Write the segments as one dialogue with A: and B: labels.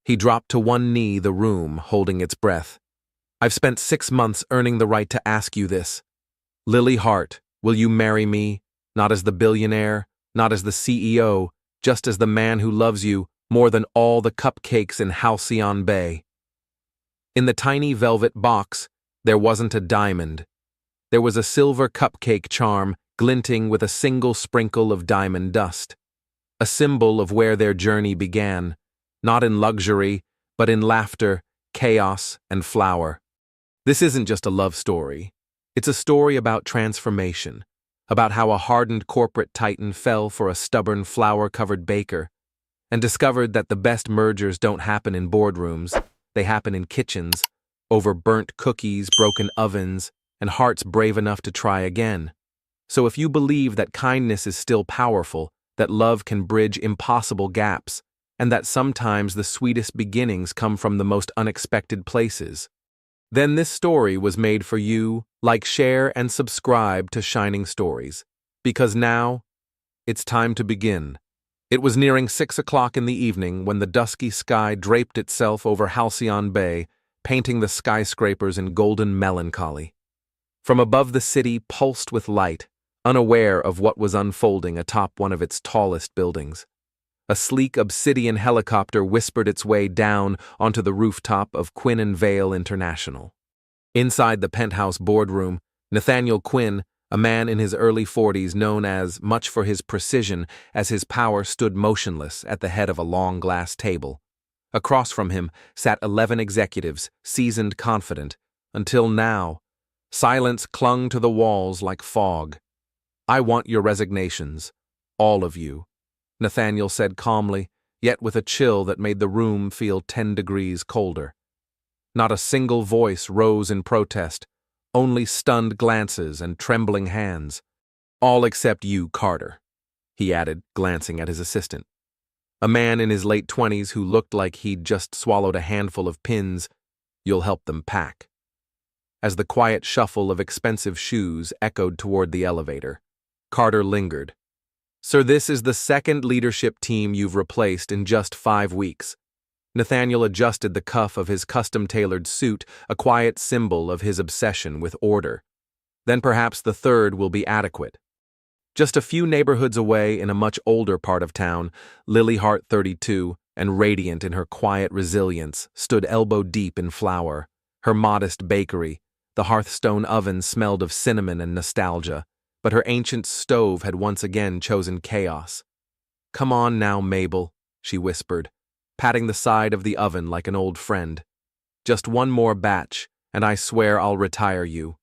A: He dropped to one knee, the room holding its breath. I've spent 6 months earning the right to ask you this. Lily Hart, will you marry me? Not as the billionaire, not as the CEO, just as the man who loves you more than all the cupcakes in Halcyon Bay. In the tiny velvet box, there wasn't a diamond. There was a silver cupcake charm glinting with a single sprinkle of diamond dust. A symbol of where their journey began, not in luxury, but in laughter, chaos, and flower. This isn't just a love story. It's a story about transformation, about how a hardened corporate titan fell for a stubborn flour-covered baker and discovered that the best mergers don't happen in boardrooms, they happen in kitchens, over burnt cookies, broken ovens, and hearts brave enough to try again. So if you believe that kindness is still powerful, that love can bridge impossible gaps, and that sometimes the sweetest beginnings come from the most unexpected places, then this story was made for you. Like, share, and subscribe to Shining Stories, because now it's time to begin. It was nearing 6 o'clock in the evening when the dusky sky draped itself over Halcyon Bay, painting the skyscrapers in golden melancholy. From above, the city pulsed with light, unaware of what was unfolding atop one of its tallest buildings. A sleek obsidian helicopter whispered its way down onto the rooftop of Quinn and Vale International. Inside the penthouse boardroom, Nathaniel Quinn, a man in his early 40s known as much for his precision as his power, stood motionless at the head of a long glass table. Across from him sat 11 executives, seasoned, confident, until now. Silence clung to the walls like fog. I want your resignations, all of you, Nathaniel said calmly, yet with a chill that made the room feel 10 degrees colder. Not a single voice rose in protest, only stunned glances and trembling hands. All except you, Carter, he added, glancing at his assistant. A man in his late 20s who looked like he'd just swallowed a handful of pins. You'll help them pack. As the quiet shuffle of expensive shoes echoed toward the elevator, Carter lingered. Sir, this is the second leadership team you've replaced in just 5 weeks. Nathaniel adjusted the cuff of his custom-tailored suit, a quiet symbol of his obsession with order. Then perhaps the third will be adequate. Just a few neighborhoods away, in a much older part of town, Lily Hart, 32, and radiant in her quiet resilience, stood elbow-deep in flour. Her modest bakery, the hearthstone oven, smelled of cinnamon and nostalgia, but her ancient stove had once again chosen chaos. Come on now, Mabel, she whispered, patting the side of the oven like an old friend. Just one more batch, and I swear I'll retire you.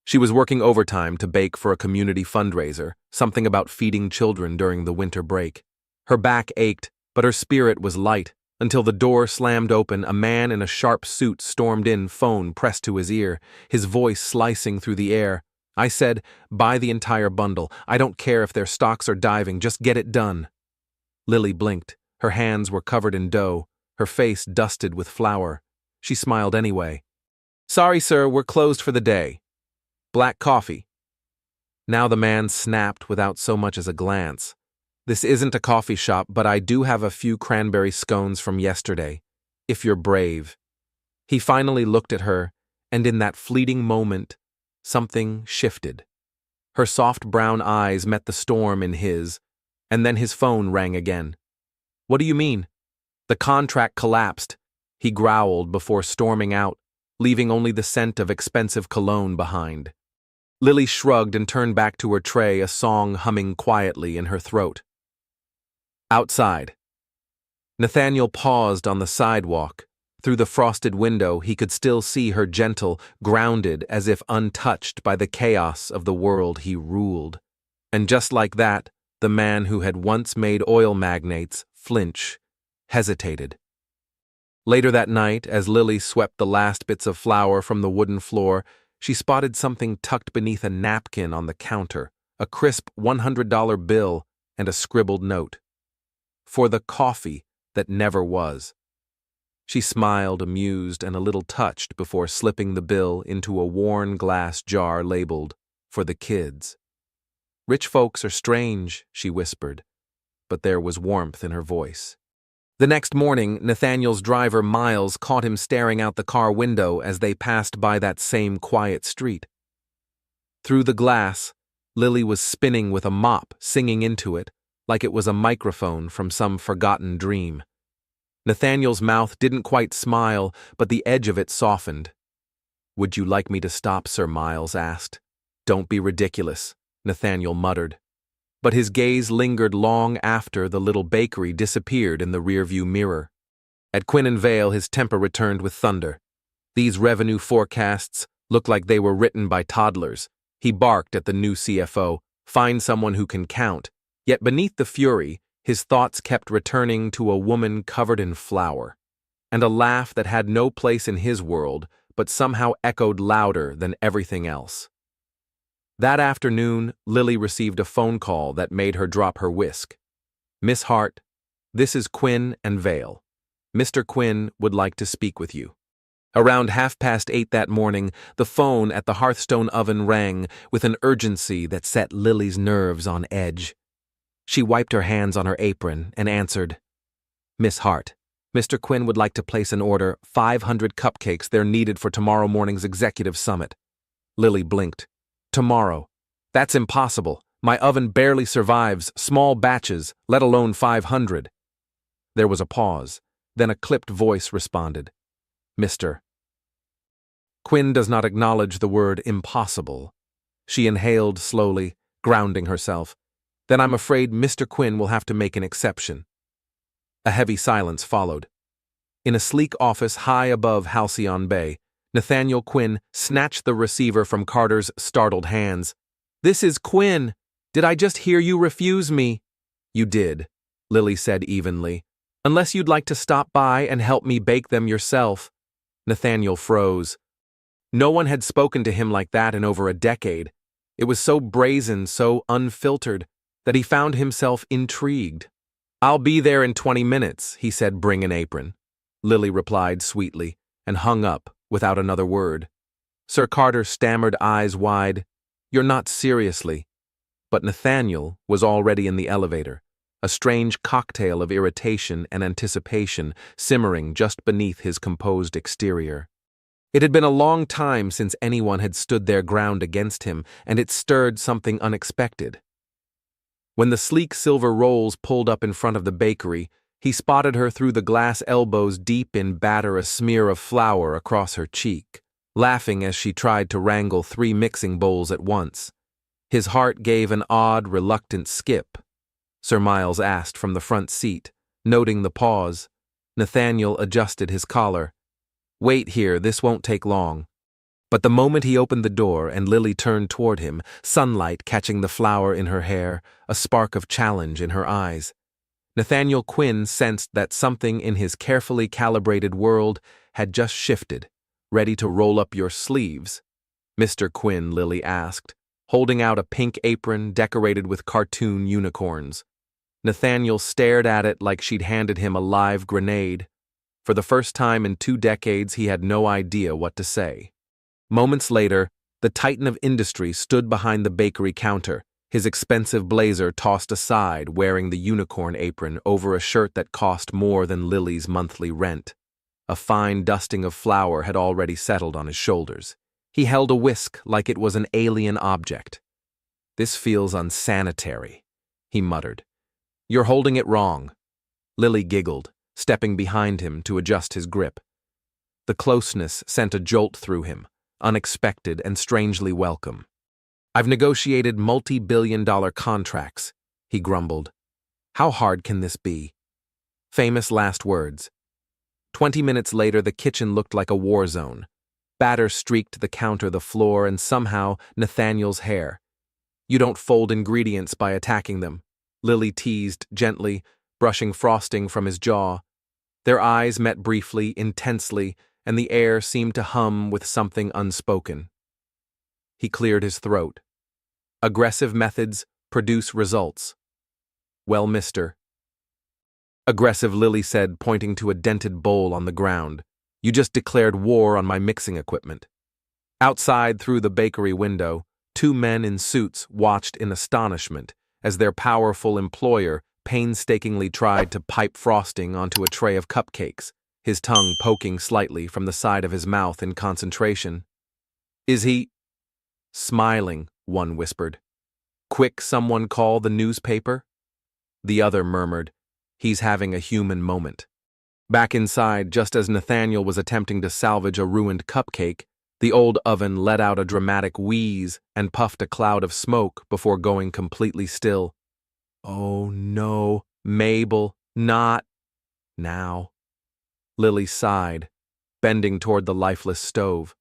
A: She was working overtime to bake for a community fundraiser, something about feeding children during the winter break. Her back ached, but her spirit was light, until the door slammed open. A man in a sharp suit stormed in, phone pressed to his ear, his voice slicing through the air. I said, buy the entire bundle. I don't care if their stocks are diving, just get it done. Lily blinked. Her hands were covered in dough, her face dusted with flour. She smiled anyway. Sorry, sir, we're closed for the day. Black coffee. Now the man snapped without so much as a glance. This isn't a coffee shop, but I do have a few cranberry scones from yesterday, if you're brave. He finally looked at her, and in that fleeting moment, something shifted. Her soft brown eyes met the storm in his, and then his phone rang again. What do you mean? The contract collapsed, he growled before storming out, leaving only the scent of expensive cologne behind. Lily shrugged and turned back to her tray, a song humming quietly in her throat. Outside. Nathaniel paused on the sidewalk. Through the frosted window, he could still see her, gentle, grounded, as if untouched by the chaos of the world he ruled. And just like that, the man who had once made oil magnates flinch, hesitated. Later that night, as Lily swept the last bits of flour from the wooden floor, she spotted something tucked beneath a napkin on the counter, a crisp $100 bill and a scribbled note. For the coffee that never was. She smiled, amused and a little touched, before slipping the bill into a worn glass jar labeled, "For the kids." "Rich folks are strange," she whispered, but there was warmth in her voice. The next morning, Nathaniel's driver, Miles, caught him staring out the car window as they passed by that same quiet street. Through the glass, Lily was spinning with a mop, singing into it, like it was a microphone from some forgotten dream. Nathaniel's mouth didn't quite smile, but the edge of it softened. "Would you like me to stop, Sir?" Miles asked. "Don't be ridiculous," Nathaniel muttered. But his gaze lingered long after the little bakery disappeared in the rearview mirror. At Quinn and Vale, his temper returned with thunder. These revenue forecasts looked like they were written by toddlers. He barked at the new CFO, "Find someone who can count." Yet beneath the fury, his thoughts kept returning to a woman covered in flour, and a laugh that had no place in his world, but somehow echoed louder than everything else. That afternoon, Lily received a phone call that made her drop her whisk. "Miss Hart, this is Quinn and Vale. Mr. Quinn would like to speak with you." Around 8:30 that morning, the phone at the Hearthstone oven rang with an urgency that set Lily's nerves on edge. She wiped her hands on her apron and answered, "Miss Hart, Mr. Quinn would like to place an order, 500 cupcakes. They're needed for tomorrow morning's executive summit." Lily blinked. "Tomorrow? That's impossible. My oven barely survives small batches, let alone 500. There was a pause. Then a clipped voice responded, "Mr. Quinn does not acknowledge the word impossible." She inhaled slowly, grounding herself. "Then I'm afraid Mr. Quinn will have to make an exception." A heavy silence followed. In a sleek office high above Halcyon Bay, Nathaniel Quinn snatched the receiver from Carter's startled hands. "This is Quinn. Did I just hear you refuse me?" "You did," Lily said evenly. "Unless you'd like to stop by and help me bake them yourself." Nathaniel froze. No one had spoken to him like that in over a decade. It was so brazen, so unfiltered, that he found himself intrigued. "I'll be there in 20 minutes, he said. "Bring an apron." Lily replied sweetly, and hung up without another word. Sir Carter stammered, eyes wide, "You're not seriously." But Nathaniel was already in the elevator, a strange cocktail of irritation and anticipation simmering just beneath his composed exterior. It had been a long time since anyone had stood their ground against him, and it stirred something unexpected. When the sleek silver rolls pulled up in front of the bakery, he spotted her through the glass elbows deep in batter, a smear of flour across her cheek, laughing as she tried to wrangle 3 mixing bowls at once. His heart gave an odd, reluctant skip. Sir Miles asked from the front seat, noting the pause. Nathaniel adjusted his collar. "Wait here, this won't take long." But the moment he opened the door and Lily turned toward him, sunlight catching the flower in her hair, a spark of challenge in her eyes, Nathaniel Quinn sensed that something in his carefully calibrated world had just shifted. "Ready to roll up your sleeves?" "Mr. Quinn," Lily asked, holding out a pink apron decorated with cartoon unicorns. Nathaniel stared at it like she'd handed him a live grenade. For the first time in 2 decades, he had no idea what to say. Moments later, the titan of industry stood behind the bakery counter, his expensive blazer tossed aside, wearing the unicorn apron over a shirt that cost more than Lily's monthly rent. A fine dusting of flour had already settled on his shoulders. He held a whisk like it was an alien object. "This feels unsanitary," he muttered. "You're holding it wrong." Lily giggled, stepping behind him to adjust his grip. The closeness sent a jolt through him, unexpected and strangely welcome. "I've negotiated multi-billion-dollar contracts," he grumbled. "How hard can this be?" Famous last words. 20 minutes later, the kitchen looked like a war zone. Batter streaked the counter, the floor, and somehow Nathaniel's hair. "You don't fold ingredients by attacking them," Lily teased gently, brushing frosting from his jaw. Their eyes met briefly, intensely, and the air seemed to hum with something unspoken. He cleared his throat. "Aggressive methods produce results." "Well, mister." "Aggressive," Lily said, pointing to a dented bowl on the ground. "You just declared war on my mixing equipment." Outside, through the bakery window, 2 men in suits watched in astonishment as their powerful employer painstakingly tried to pipe frosting onto a tray of cupcakes, his tongue poking slightly from the side of his mouth in concentration. "Is he—" "Smiling," one whispered. "Quick, someone call the newspaper?" The other murmured, "He's having a human moment." Back inside, just as Nathaniel was attempting to salvage a ruined cupcake, the old oven let out a dramatic wheeze and puffed a cloud of smoke before going completely still. "Oh no, Mabel, not now." Lily sighed, bending toward the lifeless stove.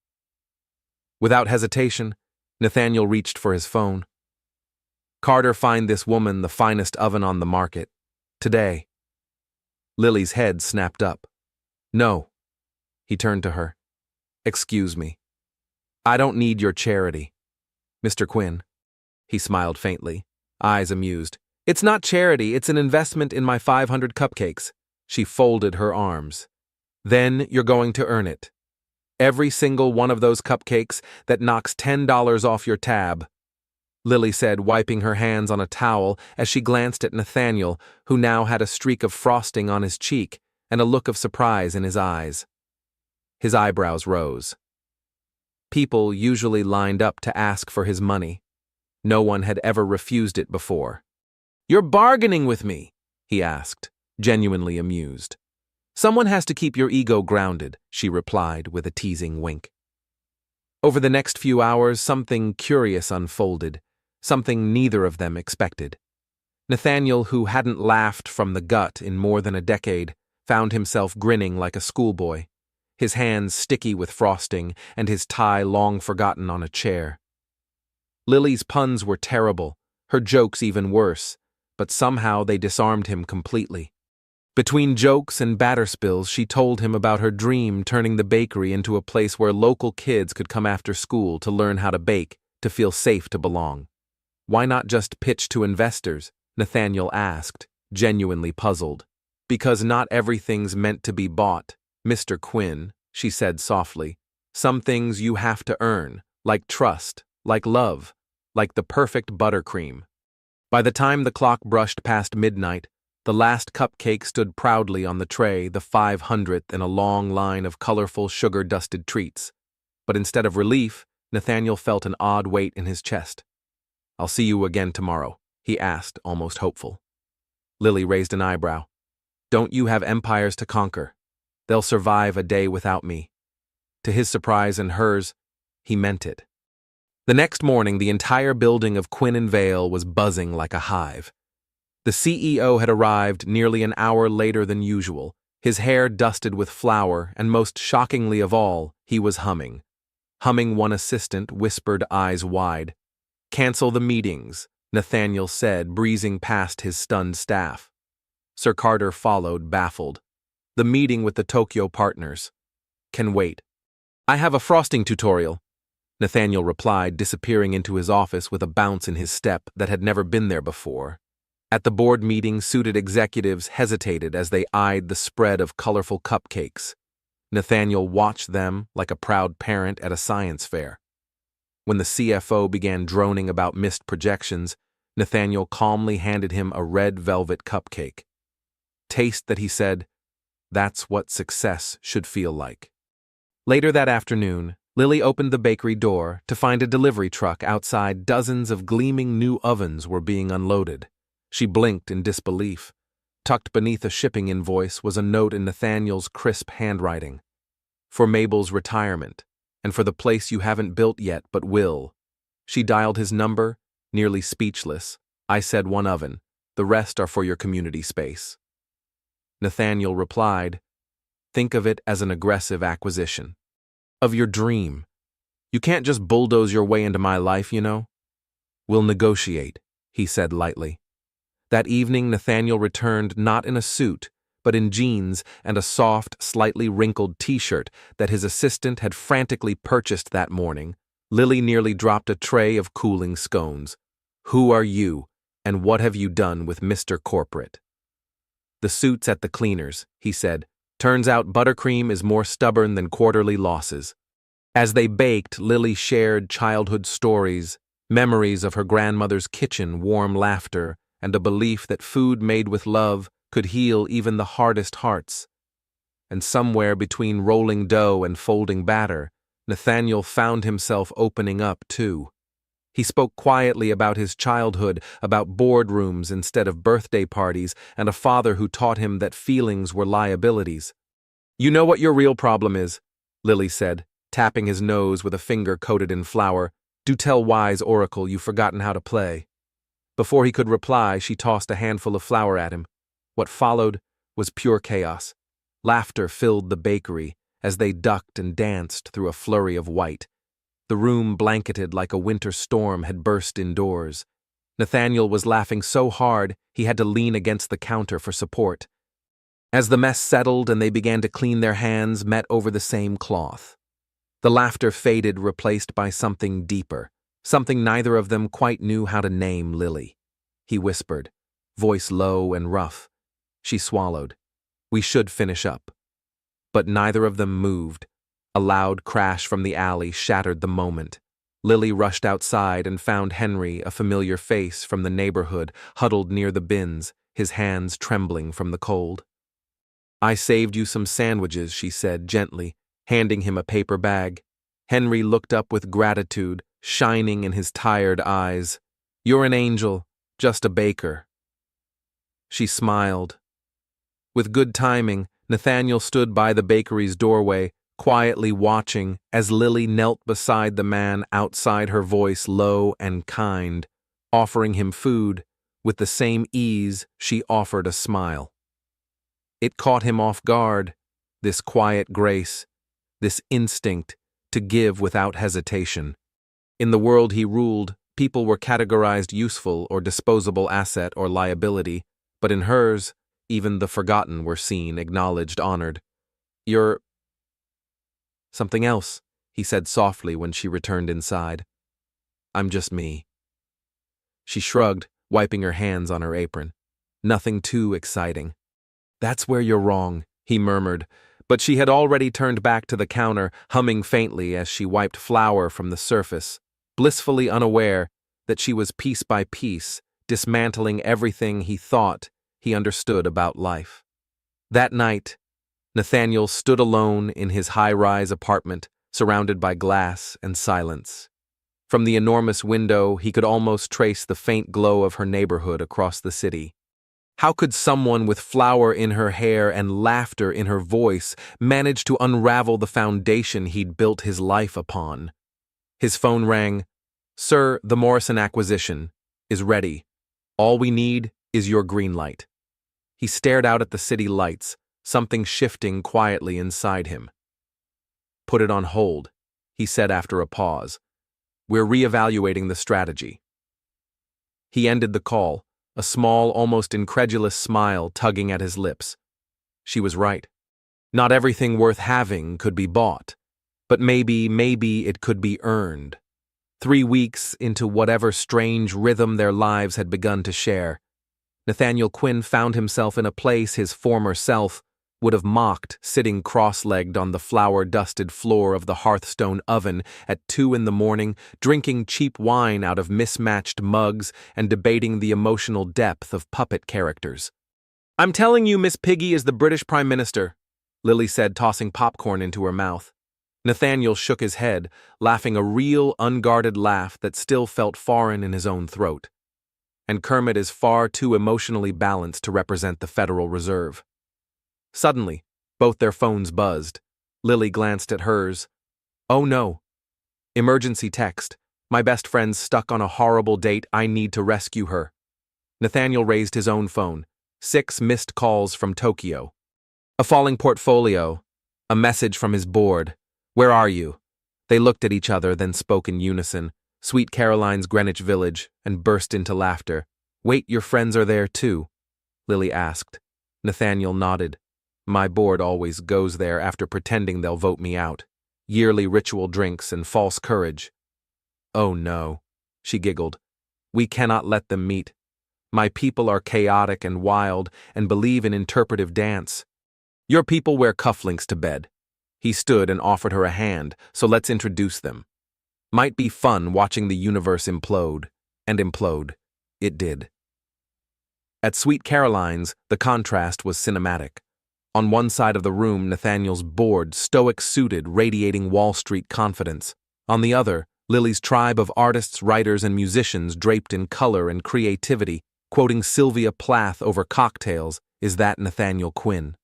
A: Without hesitation, Nathaniel reached for his phone. "Carter, find this woman the finest oven on the market. Today." Lily's head snapped up. "No." He turned to her. "Excuse me. I don't need your charity. Mr. Quinn." He smiled faintly, eyes amused. "It's not charity, it's an investment in my 500 cupcakes." She folded her arms. "Then you're going to earn it. Every single one of those cupcakes that knocks $10 off your tab," Lily said, wiping her hands on a towel as she glanced at Nathaniel, who now had a streak of frosting on his cheek and a look of surprise in his eyes. His eyebrows rose. People usually lined up to ask for his money. No one had ever refused it before. "You're bargaining with me?" he asked, genuinely amused. "Someone has to keep your ego grounded," she replied with a teasing wink. Over the next few hours, something curious unfolded, something neither of them expected. Nathaniel, who hadn't laughed from the gut in more than a decade, found himself grinning like a schoolboy, his hands sticky with frosting and his tie long forgotten on a chair. Lily's puns were terrible, her jokes even worse, but somehow they disarmed him completely. Between jokes and batter spills, she told him about her dream turning the bakery into a place where local kids could come after school to learn how to bake, to feel safe to belong. "Why not just pitch to investors?" Nathaniel asked, genuinely puzzled. "Because not everything's meant to be bought, Mr. Quinn," she said softly. "Some things you have to earn, like trust, like love, like the perfect buttercream." By the time the clock brushed past midnight, the last cupcake stood proudly on the tray, the 500th in a long line of colorful, sugar-dusted treats. But instead of relief, Nathaniel felt an odd weight in his chest. "I'll see you again tomorrow," he asked, almost hopeful. Lily raised an eyebrow. "Don't you have empires to conquer? They'll survive a day without me." To his surprise and hers, he meant it. The next morning, the entire building of Quinn & Vale was buzzing like a hive. The CEO had arrived nearly an hour later than usual, his hair dusted with flour, and most shockingly of all, he was humming. Humming, one assistant whispered, eyes wide. "Cancel the meetings," Nathaniel said, breezing past his stunned staff. Sir Carter followed, baffled. "The meeting with the Tokyo partners can wait." "I have a frosting tutorial," Nathaniel replied, disappearing into his office with a bounce in his step that had never been there before. At the board meeting, suited executives hesitated as they eyed the spread of colorful cupcakes. Nathaniel watched them like a proud parent at a science fair. When the CFO began droning about missed projections, Nathaniel calmly handed him a red velvet cupcake. "Taste that," he said. "That's what success should feel like." Later that afternoon, Lily opened the bakery door to find a delivery truck outside. Dozens of gleaming new ovens were being unloaded. She blinked in disbelief. Tucked beneath a shipping invoice was a note in Nathaniel's crisp handwriting. "For Mabel's retirement, and for the place you haven't built yet but will." She dialed his number, nearly speechless. "I said one oven. The rest are for your community space." Nathaniel replied, "Think of it as an aggressive acquisition. Of your dream. You can't just bulldoze your way into my life, you know." "We'll negotiate," he said lightly. That evening, Nathaniel returned not in a suit, but in jeans and a soft, slightly wrinkled t-shirt that his assistant had frantically purchased that morning. Lily nearly dropped a tray of cooling scones. "Who are you, and what have you done with Mr. Corporate?" "The suit's at the cleaners," he said. "Turns out buttercream is more stubborn than quarterly losses." As they baked, Lily shared childhood stories, memories of her grandmother's kitchen, warm laughter, and a belief that food made with love could heal even the hardest hearts. And somewhere between rolling dough and folding batter, Nathaniel found himself opening up too. He spoke quietly about his childhood, about boardrooms instead of birthday parties, and a father who taught him that feelings were liabilities. "You know what your real problem is," Lily said, tapping his nose with a finger coated in flour. "Do tell, wise oracle, you've forgotten how to play." Before he could reply, she tossed a handful of flour at him. What followed was pure chaos. Laughter filled the bakery as they ducked and danced through a flurry of white. The room, blanketed like a winter storm, had burst indoors. Nathaniel was laughing so hard he had to lean against the counter for support. As the mess settled and they began to clean their hands, met over the same cloth. The laughter faded, replaced by something deeper, something neither of them quite knew how to name. "Lily," he whispered, voice low and rough. She swallowed. "We should finish up." But neither of them moved. A loud crash from the alley shattered the moment. Lily rushed outside and found Henry, a familiar face from the neighborhood, huddled near the bins, his hands trembling from the cold. "I saved you some sandwiches," she said gently, handing him a paper bag. Henry looked up with gratitude, shining in his tired eyes. "You're an angel, just a baker." She smiled. With good timing, Nathaniel stood by the bakery's doorway, quietly watching as Lily knelt beside the man outside, her voice low and kind, offering him food with the same ease she offered a smile. It caught him off guard, this quiet grace, this instinct to give without hesitation. In the world he ruled, people were categorized useful or disposable asset or liability, but in hers, even the forgotten were seen, acknowledged, honored. "You're something else," he said softly when she returned inside. "I'm just me." She shrugged, wiping her hands on her apron. "Nothing too exciting." "That's where you're wrong," he murmured, but she had already turned back to the counter, humming faintly as she wiped flour from the surface, blissfully unaware that she was piece by piece dismantling everything he thought he understood about life. That night, Nathaniel stood alone in his high-rise apartment, surrounded by glass and silence. From the enormous window, he could almost trace the faint glow of her neighborhood across the city. How could someone with flour in her hair and laughter in her voice manage to unravel the foundation he'd built his life upon? His phone rang. "Sir, the Morrison acquisition is ready. All we need is your green light." He stared out at the city lights, something shifting quietly inside him. "Put it on hold," he said after a pause. "We're reevaluating the strategy." He ended the call, a small, almost incredulous smile tugging at his lips. She was right. Not everything worth having could be bought, but maybe it could be earned. 3 weeks into whatever strange rhythm their lives had begun to share, Nathaniel Quinn found himself in a place his former self would have mocked, sitting cross-legged on the flour-dusted floor of the hearthstone oven at 2 a.m, drinking cheap wine out of mismatched mugs and debating the emotional depth of puppet characters. "I'm telling you, Miss Piggy is the British Prime Minister," Lily said, tossing popcorn into her mouth. Nathaniel shook his head, laughing a real, unguarded laugh that still felt foreign in his own throat. "And Kermit is far too emotionally balanced to represent the Federal Reserve." Suddenly, both their phones buzzed. Lily glanced at hers. "Oh no. Emergency text. My best friend's stuck on a horrible date. I need to rescue her." Nathaniel raised his own phone. 6 missed calls from Tokyo. A falling portfolio. A message from his board. "Where are you?" They looked at each other, then spoke in unison. Sweet Caroline's Greenwich Village, and burst into laughter. "Wait, your friends are there too?" Lily asked. Nathaniel nodded. "My board always goes there after pretending they'll vote me out. Yearly ritual drinks and false courage." "Oh no," she giggled. "We cannot let them meet. My people are chaotic and wild and believe in interpretive dance. Your people wear cufflinks to bed." He stood and offered her a hand, "So let's introduce them. Might be fun watching the universe implode." And implode it did. At Sweet Caroline's, the contrast was cinematic. On one side of the room, Nathaniel's bored, stoic-suited, radiating Wall Street confidence. On the other, Lily's tribe of artists, writers, and musicians draped in color and creativity, quoting Sylvia Plath over cocktails. Is that Nathaniel Quinn?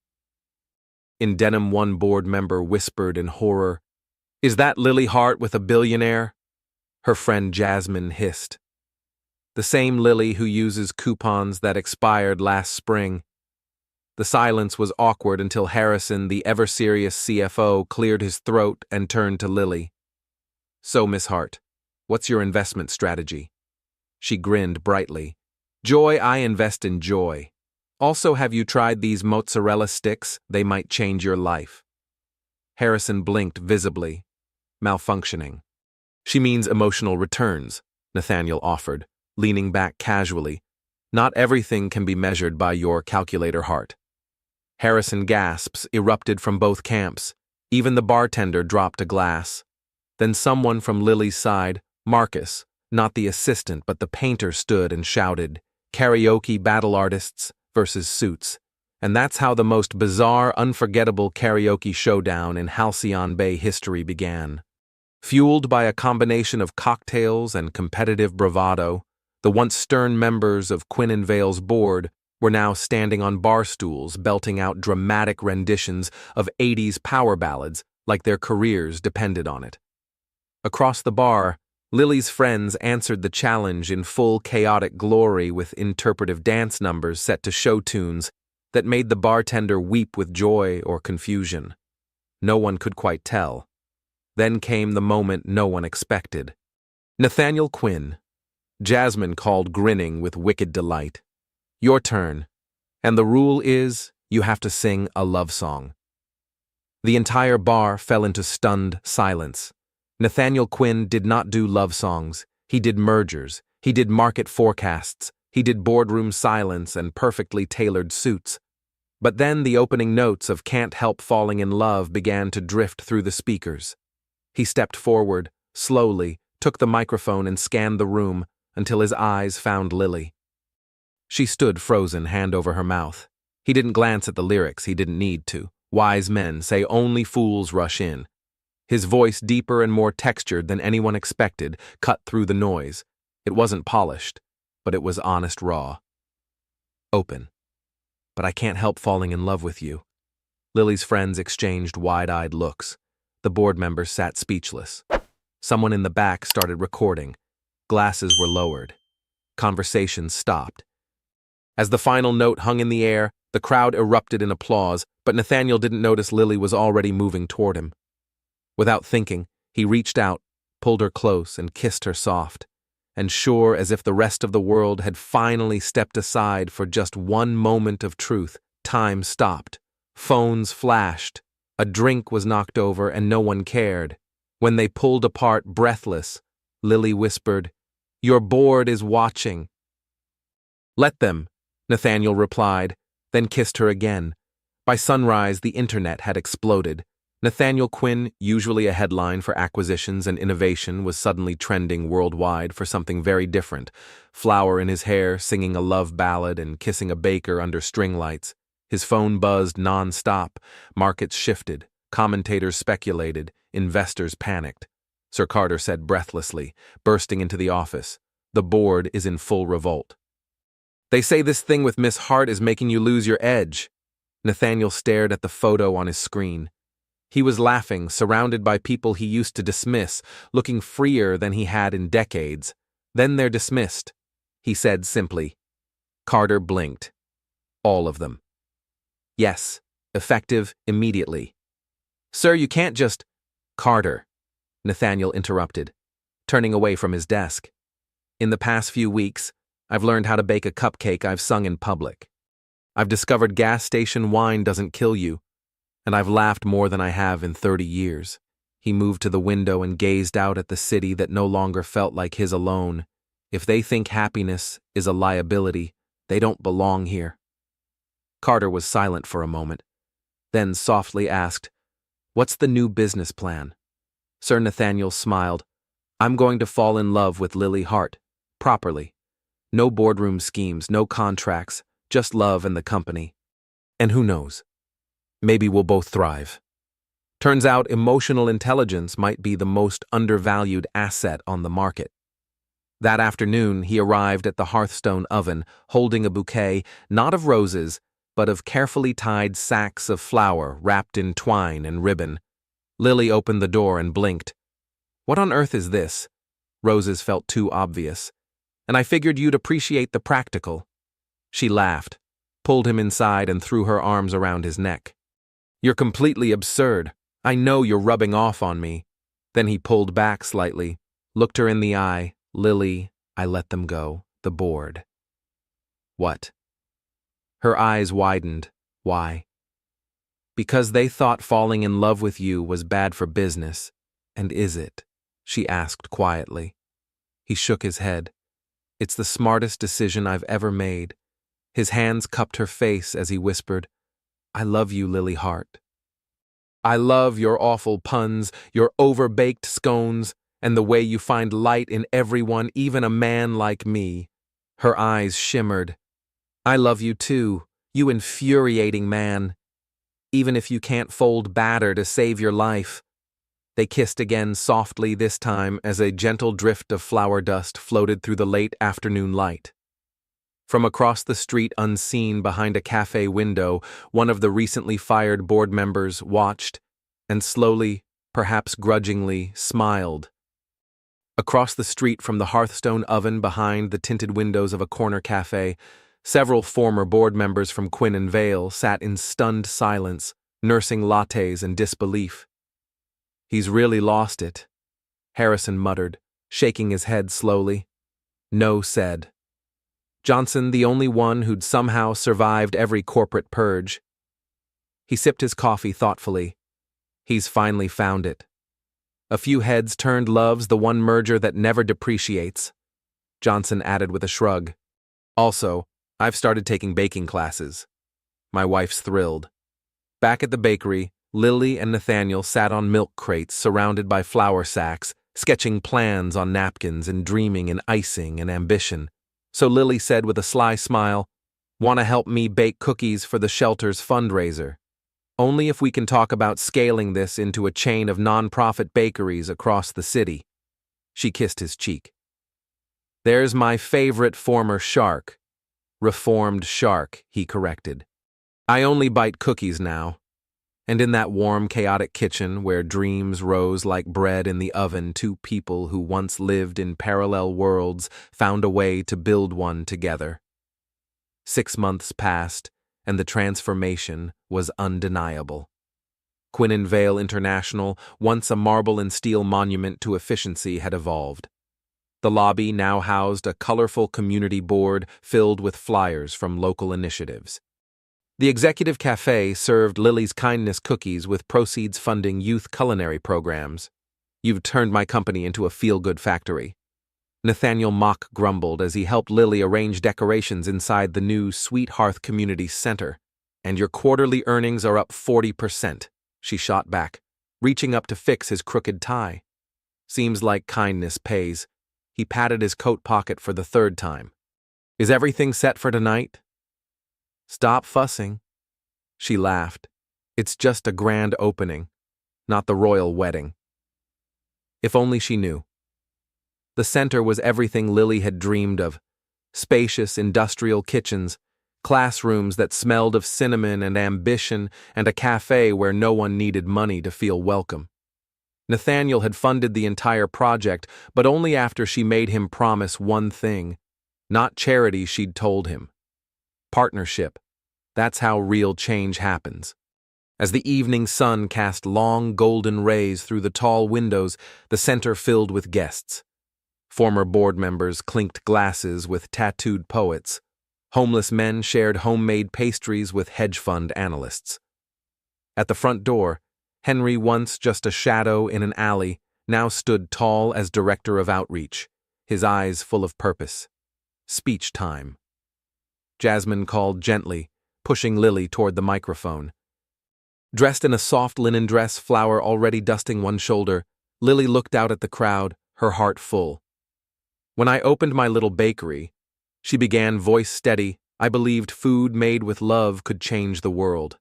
A: In denim, one board member whispered in horror, "Is that Lily Hart with a billionaire?" Her friend Jasmine hissed. "The same Lily who uses coupons that expired last spring." The silence was awkward until Harrison, the ever-serious CFO, cleared his throat and turned to Lily. "So, Miss Hart, what's your investment strategy?" She grinned brightly. "Joy, I invest in joy. Also, have you tried these mozzarella sticks? They might change your life." Harrison blinked visibly. "Malfunctioning." "She means emotional returns," Nathaniel offered, leaning back casually. "Not everything can be measured by your calculator, Hart." Harrison gasps erupted from both camps. Even the bartender dropped a glass. Then someone from Lily's side, Marcus, not the assistant but the painter, stood and shouted, "Karaoke battle artists versus suits." And that's how the most bizarre, unforgettable karaoke showdown in Halcyon Bay history began. Fueled by a combination of cocktails and competitive bravado, the once stern members of Quinn and Vale's board were now standing on bar stools, belting out dramatic renditions of 80s power ballads like their careers depended on it. Across the bar, Lily's friends answered the challenge in full chaotic glory with interpretive dance numbers set to show tunes that made the bartender weep with joy or confusion. No one could quite tell. Then came the moment no one expected. "Nathaniel Quinn," Jasmine called, grinning with wicked delight. "Your turn. And the rule is, you have to sing a love song." The entire bar fell into stunned silence. Nathaniel Quinn did not do love songs. He did mergers. He did market forecasts. He did boardroom silence and perfectly tailored suits. But then the opening notes of "Can't Help Falling in Love" began to drift through the speakers. He stepped forward, slowly, took the microphone and scanned the room until his eyes found Lily. She stood frozen, hand over her mouth. He didn't glance at the lyrics, he didn't need to. Wise men say only fools rush in. His voice, deeper and more textured than anyone expected, cut through the noise. It wasn't polished, but it was honest raw. "Open. But I can't help falling in love with you." Lily's friends exchanged wide-eyed looks. The board members sat speechless. Someone in the back started recording. Glasses were lowered. Conversations stopped. As the final note hung in the air, the crowd erupted in applause, but Nathaniel didn't notice Lily was already moving toward him. Without thinking, he reached out, pulled her close, and kissed her soft. And sure as if the rest of the world had finally stepped aside for just one moment of truth, time stopped. Phones flashed. A drink was knocked over and no one cared. When they pulled apart, breathless, Lily whispered, "Your board is watching." "Let them," Nathaniel replied, then kissed her again. By sunrise, the internet had exploded. Nathaniel Quinn, usually a headline for acquisitions and innovation, was suddenly trending worldwide for something very different. Flower in his hair, singing a love ballad and kissing a baker under string lights. His phone buzzed non-stop. Markets shifted. Commentators speculated. Investors panicked. Sir Carter said breathlessly, bursting into the office, "The board is in full revolt." "They say this thing with Miss Hart is making you lose your edge." Nathaniel stared at the photo on his screen. He was laughing, surrounded by people he used to dismiss, looking freer than he had in decades. "Then they're dismissed," he said simply. Carter blinked. "All of them." "Yes, effective immediately." "Sir, you can't just—" "Carter," Nathaniel interrupted, turning away from his desk. "In the past few weeks, I've learned how to bake a cupcake I've sung in public. I've discovered gas station wine doesn't kill you, and I've laughed more than I have in 30 years. He moved to the window and gazed out at the city that no longer felt like his alone. If they think happiness is a liability, they don't belong here. Carter was silent for a moment, then softly asked, "What's the new business plan?" Sir Nathaniel smiled. "I'm going to fall in love with Lily Hart, properly. No boardroom schemes, no contracts, just love and the company. And who knows? Maybe we'll both thrive. Turns out emotional intelligence might be the most undervalued asset on the market. That afternoon, he arrived at the Hearthstone oven, holding a bouquet, not of roses, but of carefully tied sacks of flour wrapped in twine and ribbon. Lily opened the door and blinked. "What on earth is this?" Roses felt too obvious. "And I figured you'd appreciate the practical." She laughed, pulled him inside and threw her arms around his neck. "You're completely absurd. I know you're rubbing off on me." Then he pulled back slightly, looked her in the eye. "Lily, I let them go. The board." "What?" Her eyes widened. "Why?" "Because they thought falling in love with you was bad for business. And is it?" she asked quietly. He shook his head. "It's the smartest decision I've ever made." His hands cupped her face as he whispered, "I love you, Lily Hart. I love your awful puns, your overbaked scones, and the way you find light in everyone, even a man like me." Her eyes shimmered. "I love you too, you infuriating man. Even if you can't fold batter to save your life." They kissed again softly this time as a gentle drift of flour dust floated through the late afternoon light. From across the street unseen behind a cafe window, one of the recently fired board members watched and slowly, perhaps grudgingly, smiled. Across the street from the Hearthstone oven behind the tinted windows of a corner cafe, several former board members from Quinn and Vale sat in stunned silence, nursing lattes and disbelief. "He's really lost it," Harrison muttered, shaking his head slowly. No said. Johnson, the only one who'd somehow survived every corporate purge. He sipped his coffee thoughtfully. "He's finally found it." A few heads turned. "Love's the one merger that never depreciates," Johnson added with a shrug. "Also, I've started taking baking classes." My wife's thrilled. Back at the bakery, Lily and Nathaniel sat on milk crates surrounded by flour sacks, sketching plans on napkins and dreaming in icing and ambition. So Lily said with a sly smile, "Want to help me bake cookies for the shelter's fundraiser? Only if we can talk about scaling this into a chain of non-profit bakeries across the city." She kissed his cheek. "There's my favorite former shark." "Reformed shark," he corrected. "I only bite cookies now." And in that warm, chaotic kitchen where dreams rose like bread in the oven, two people who once lived in parallel worlds found a way to build one together. 6 months passed, and the transformation was undeniable. Quinn and Vale International, once a marble and steel monument to efficiency, had evolved. The lobby now housed a colorful community board filled with flyers from local initiatives. The executive cafe served Lily's kindness cookies with proceeds funding youth culinary programs. "You've turned my company into a feel-good factory." Nathaniel mock grumbled as he helped Lily arrange decorations inside the new Sweet Hearth Community Center. "And your quarterly earnings are up 40%, she shot back, reaching up to fix his crooked tie. "Seems like kindness pays." He patted his coat pocket for the third time. "Is everything set for tonight?" "Stop fussing." She laughed. "It's just a grand opening, not the royal wedding." If only she knew. The center was everything Lily had dreamed of. Spacious industrial kitchens, classrooms that smelled of cinnamon and ambition, and a cafe where no one needed money to feel welcome. Nathaniel had funded the entire project, but only after she made him promise one thing. Not charity, she'd told him. Partnership. That's how real change happens. As the evening sun cast long golden rays through the tall windows, the center filled with guests. Former board members clinked glasses with tattooed poets. Homeless men shared homemade pastries with hedge fund analysts. At the front door, Henry, once just a shadow in an alley, now stood tall as director of outreach, his eyes full of purpose. Speech time. Jasmine called gently, pushing Lily toward the microphone. Dressed in a soft linen dress, flour already dusting one shoulder, Lily looked out at the crowd, her heart full. "When I opened my little bakery, She began, voice steady. I believed food made with love could change the world.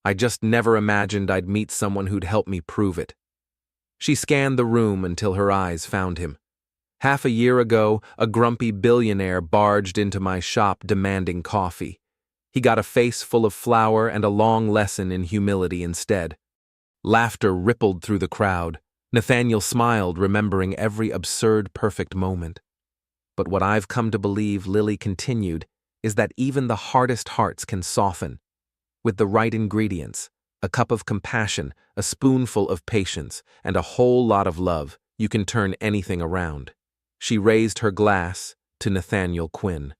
A: I just never imagined I'd meet someone who'd help me prove it. She scanned the room until her eyes found him. Half a year ago, a grumpy billionaire barged into my shop demanding coffee. He got a face full of flour and a long lesson in humility instead. Laughter rippled through the crowd. Nathaniel smiled, remembering every absurd, perfect moment. But what I've come to believe, Lily continued, is that even the hardest hearts can soften. With the right ingredients, a cup of compassion, a spoonful of patience, and a whole lot of love, you can turn anything around. She raised her glass to Nathaniel Quinn,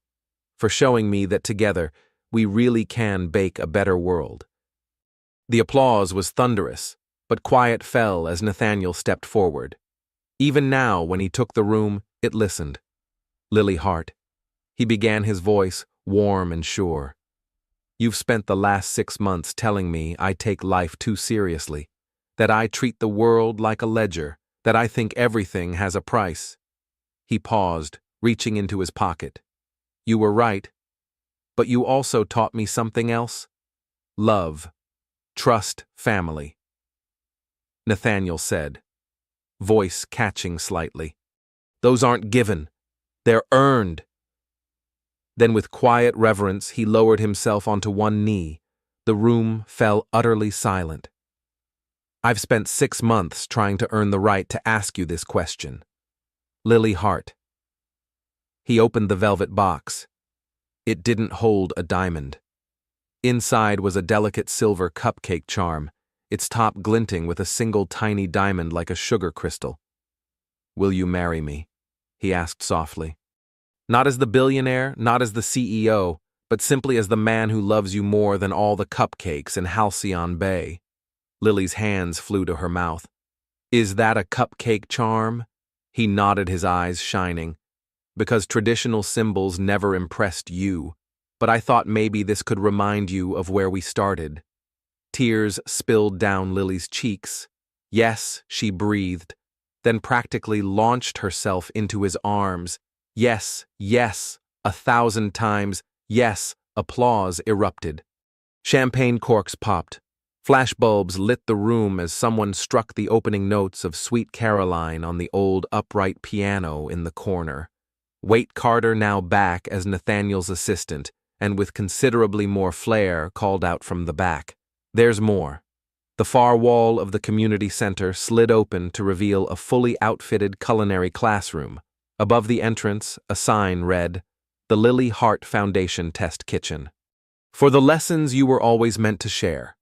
A: for showing me that together we really can bake a better world. The applause was thunderous, but quiet fell as Nathaniel stepped forward. Even now, when he took the room, it listened. Lily Hart. He began, his voice warm and sure. You've spent the last 6 months telling me I take life too seriously, that I treat the world like a ledger, that I think everything has a price. He paused, reaching into his pocket. You were right, but you also taught me something else. Love, trust, family. Nathaniel said, voice catching slightly. Those aren't given, they're earned. Then with quiet reverence he lowered himself onto one knee. The room fell utterly silent. I've spent 6 months trying to earn the right to ask you this question. Lily Hart. He opened the velvet box. It didn't hold a diamond. Inside was a delicate silver cupcake charm, its top glinting with a single tiny diamond like a sugar crystal. Will you marry me? He asked softly. Not as the billionaire, not as the CEO, but simply as the man who loves you more than all the cupcakes in Halcyon Bay. Lily's hands flew to her mouth. Is that a cupcake charm? He nodded, his eyes shining. Because traditional symbols never impressed you, but I thought maybe this could remind you of where we started. Tears spilled down Lily's cheeks. Yes, she breathed, then practically launched herself into his arms. Yes, yes, 1,000 times, yes, applause erupted. Champagne corks popped. Flashbulbs lit the room as someone struck the opening notes of Sweet Caroline on the old upright piano in the corner. Wait Carter, now back as Nathaniel's assistant, and with considerably more flair, called out from the back. There's more. The far wall of the community center slid open to reveal a fully outfitted culinary classroom. Above the entrance, a sign read, The Lily Hart Foundation Test Kitchen. For the lessons you were always meant to share.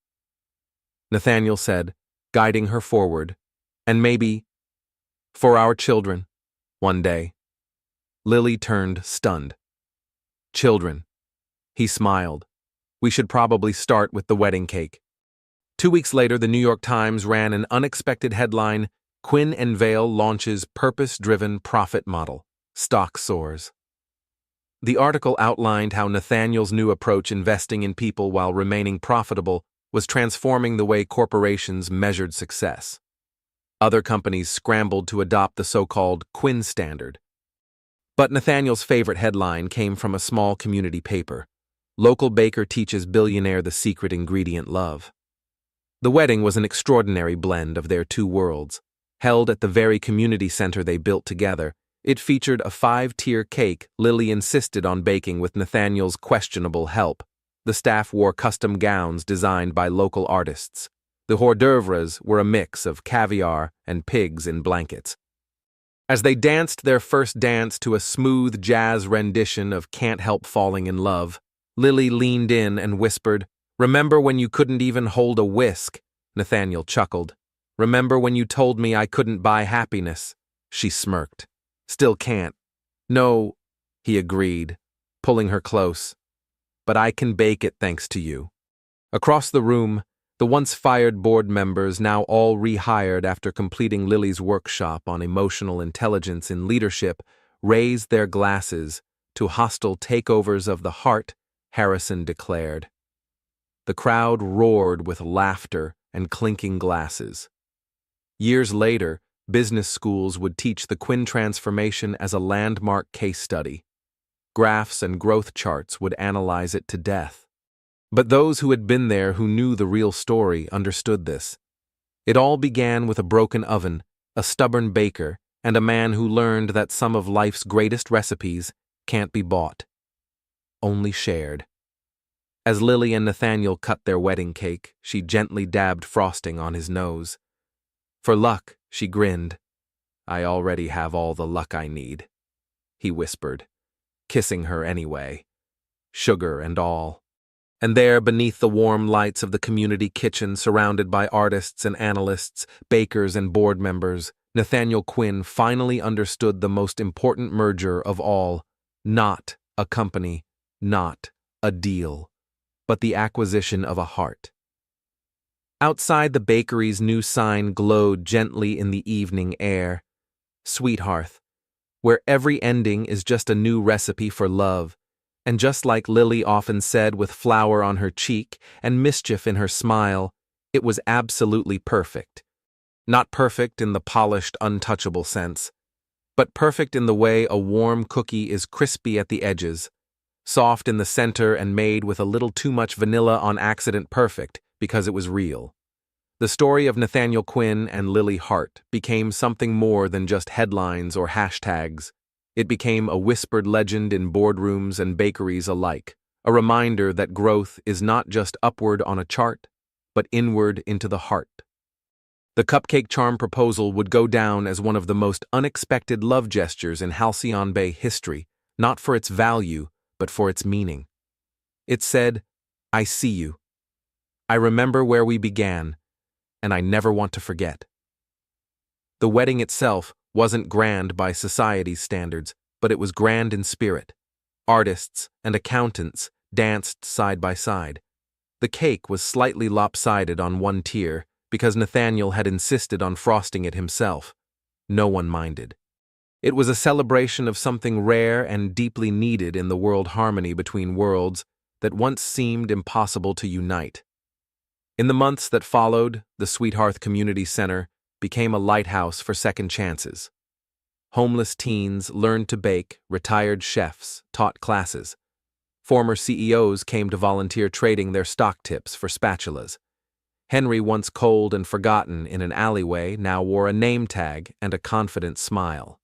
A: Nathaniel said, guiding her forward, and maybe, for our children, one day. Lily turned, stunned. Children. He smiled. We should probably start with the wedding cake. 2 weeks later, the New York Times ran an unexpected headline, Quinn and Vale launches purpose-driven profit model. Stock soars. The article outlined how Nathaniel's new approach, investing in people while remaining profitable, was transforming the way corporations measured success. Other companies scrambled to adopt the so-called Quinn standard. But Nathaniel's favorite headline came from a small community paper. Local baker teaches billionaire the secret ingredient, love. The wedding was an extraordinary blend of their two worlds. Held at the very community center they built together, it featured a 5-tier cake Lily insisted on baking with Nathaniel's questionable help. The staff wore custom gowns designed by local artists. The hors d'oeuvres were a mix of caviar and pigs in blankets. As they danced their first dance to a smooth jazz rendition of Can't Help Falling in Love, Lily leaned in and whispered, Remember when you couldn't even hold a whisk? Nathaniel chuckled. Remember when you told me I couldn't buy happiness? She smirked. Still can't. No, he agreed, pulling her close. But I can bake it thanks to you. Across the room, the once fired board members, now all rehired after completing Lily's workshop on emotional intelligence in leadership, raised their glasses to hostile takeovers of the heart, Harrison declared. The crowd roared with laughter and clinking glasses. Years later, business schools would teach the Quinn transformation as a landmark case study. graphs and growth charts would analyze it to death. But those who had been there, who knew the real story, understood this. It all began with a broken oven, a stubborn baker, and a man who learned that some of life's greatest recipes can't be bought, only shared. As Lily and Nathaniel cut their wedding cake, she gently dabbed frosting on his nose. For luck, she grinned. "I already have all the luck I need," he whispered, kissing her anyway, sugar and all. And there, beneath the warm lights of the community kitchen, surrounded by artists and analysts, bakers and board members, Nathaniel Quinn finally understood the most important merger of all: not a company, not a deal, but the acquisition of a heart. Outside the bakery's new sign glowed gently in the evening air. Sweethearth, where every ending is just a new recipe for love. And just like Lily often said, with flower on her cheek and mischief in her smile, it was absolutely perfect. Not perfect in the polished, untouchable sense, but perfect in the way a warm cookie is crispy at the edges, soft in the center, and made with a little too much vanilla on accident, perfect because it was real. The story of Nathaniel Quinn and Lily Hart became something more than just headlines or hashtags. It became a whispered legend in boardrooms and bakeries alike, a reminder that growth is not just upward on a chart, but inward into the heart. The cupcake charm proposal would go down as one of the most unexpected love gestures in Halcyon Bay history, not for its value, but for its meaning. It said, "I see you. I remember where we began, and I never want to forget." The wedding itself wasn't grand by society's standards, but it was grand in spirit. Artists and accountants danced side by side. The cake was slightly lopsided on one tier because Nathaniel had insisted on frosting it himself. No one minded. It was a celebration of something rare and deeply needed in the world: harmony between worlds that once seemed impossible to unite. In the months that followed, the Sweethearth Community Center became a lighthouse for second chances. Homeless teens learned to bake, retired chefs taught classes. Former CEOs came to volunteer, trading their stock tips for spatulas. Henry, once cold and forgotten in an alleyway, now wore a name tag and a confident smile.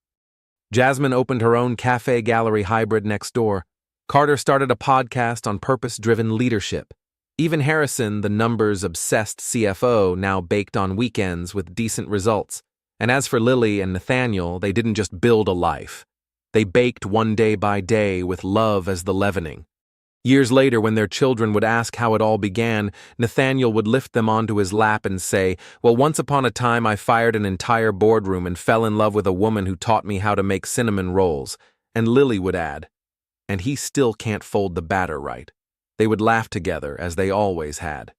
A: Jasmine opened her own cafe-gallery hybrid next door. Carter started a podcast on purpose-driven leadership. Even Harrison, the numbers-obsessed CFO, now baked on weekends with decent results. And as for Lily and Nathaniel, they didn't just build a life. They baked one day by day with love as the leavening. Years later, when their children would ask how it all began, Nathaniel would lift them onto his lap and say, "Well, once upon a time I fired an entire boardroom and fell in love with a woman who taught me how to make cinnamon rolls." And Lily would add, "And he still can't fold the batter right." They would laugh together, as they always had.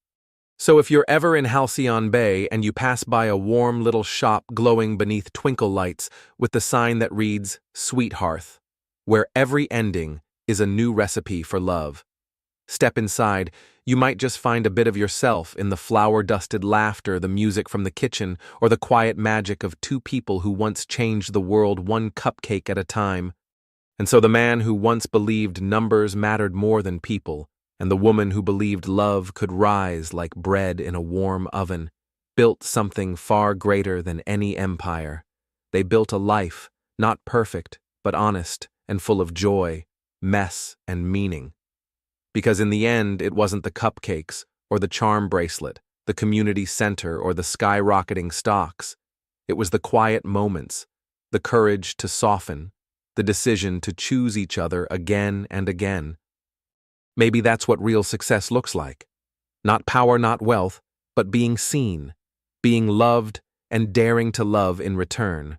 A: So if you're ever in Halcyon Bay and you pass by a warm little shop glowing beneath twinkle lights with the sign that reads Sweethearth, where every ending is a new recipe for love, step inside. You might just find a bit of yourself in the flour-dusted laughter, the music from the kitchen, or the quiet magic of two people who once changed the world one cupcake at a time. And so the man who once believed numbers mattered more than people, and the woman who believed love could rise like bread in a warm oven, built something far greater than any empire. They built a life, not perfect, but honest and full of joy, mess, and meaning. Because in the end, it wasn't the cupcakes or the charm bracelet, the community center or the skyrocketing stocks. It was the quiet moments, the courage to soften, the decision to choose each other again and again. Maybe that's what real success looks like. Not power, not wealth, but being seen, being loved, and daring to love in return.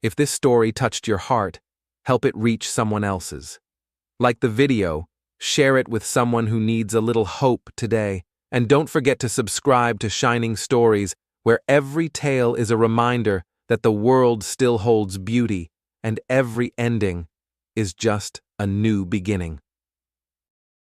A: If this story touched your heart, help it reach someone else's. Like the video, share it with someone who needs a little hope today. And don't forget to subscribe to Shining Stories, where every tale is a reminder that the world still holds beauty, and every ending is just a new beginning.